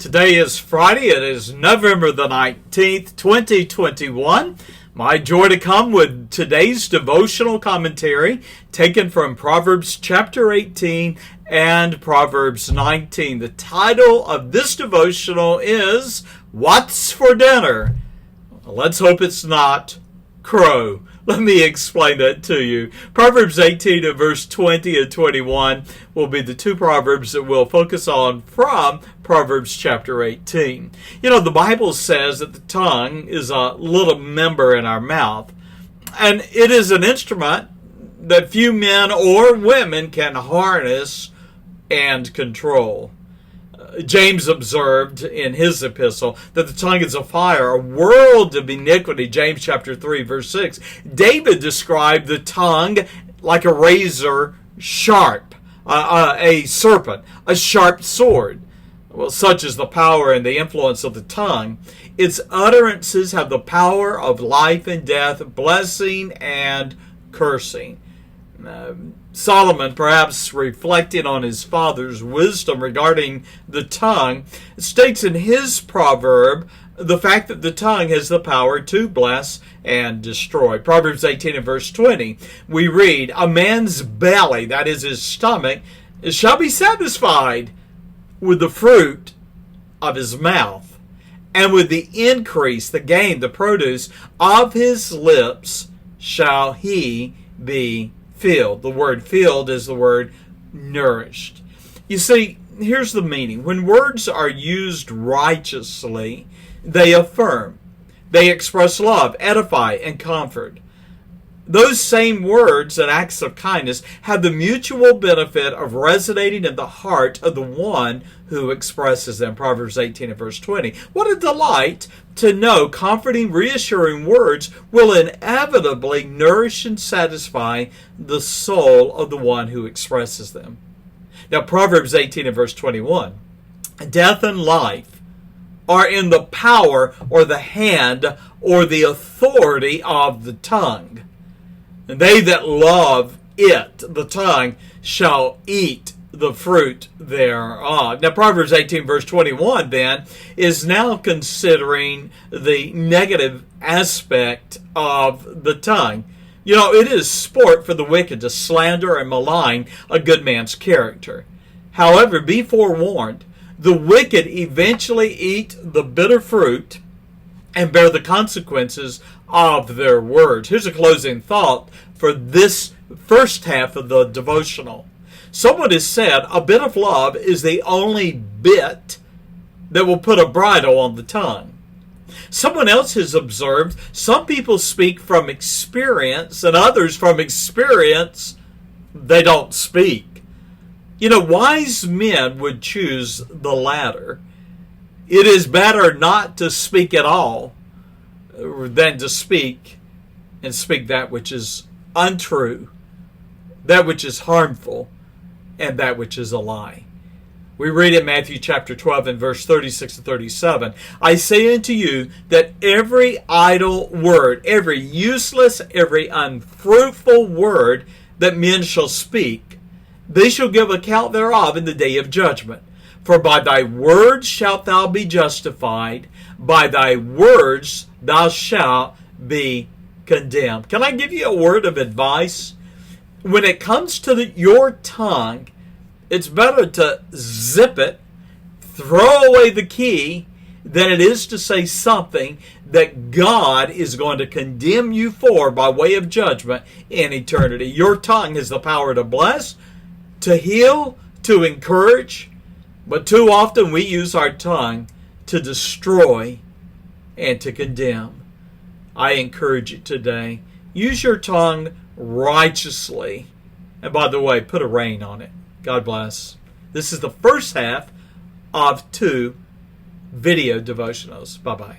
Today is Friday. It is November the 19th, 2021. My joy to come with today's devotional commentary taken from Proverbs chapter 18 and Proverbs 19. The title of this devotional is, What's for Dinner? Let's hope it's not crow. Let me explain that to you. Proverbs 18 and verse 20 and 21 will be the two Proverbs that we'll focus on from Proverbs chapter 18. You know, the Bible says that the tongue is a little member in our mouth, and it is an instrument that few men or women can harness and control. James observed in his epistle that the tongue is a fire, a world of iniquity. James chapter 3 verse 6. David described the tongue like a razor sharp, a serpent, a sharp sword. Well, such is the power and the influence of the tongue. Its utterances have the power of life and death, blessing and cursing. Solomon, perhaps reflecting on his father's wisdom regarding the tongue, states in his proverb the fact that the tongue has the power to bless and destroy. Proverbs 18 and verse 20, we read, a man's belly, that is his stomach, shall be satisfied with the fruit of his mouth, and with the increase, the gain, the produce of his lips shall he be filled. The word filled is the word nourished. You see, here's the meaning. When words are used righteously, they affirm, they express love, edify, and comfort. Those same words and acts of kindness have the mutual benefit of resonating in the heart of the one who expresses them. Proverbs 18 and verse 20. What a delight to know comforting, reassuring words will inevitably nourish and satisfy the soul of the one who expresses them. Now, Proverbs 18 and verse 21. Death and life are in the power or the hand or the authority of the tongue. And they that love it, the tongue, shall eat the fruit thereof. Now, Proverbs 18 verse 21 then is now considering the negative aspect of the tongue. You know, it is sport for the wicked to slander and malign a good man's character. However, be forewarned, the wicked eventually eat the bitter fruit and bear the consequences of their words. Here's a closing thought for this first half of the devotional. Someone has said a bit of love is the only bit that will put a bridle on the tongue. Someone else has observed some people speak from experience and others from experience they don't speak. You know, wise men would choose the latter. It is better not to speak at all than to speak and speak that which is untrue, that which is harmful, and that which is a lie. We read in Matthew chapter 12 and verse 36 to 37, I say unto you that every idle word, every useless, every unfruitful word that men shall speak, they shall give account thereof in the day of judgment. For by thy words shalt thou be justified, by thy words thou shalt be condemned. Can I give you a word of advice? When it comes to your tongue, it's better to zip it, throw away the key, than it is to say something that God is going to condemn you for by way of judgment in eternity. Your tongue has the power to bless, to heal, to encourage, but too often we use our tongue to destroy and to condemn. I encourage you today, use your tongue righteously. And by the way, put a rein on it. God bless. This is the first half of 2 video devotionals. Bye-bye.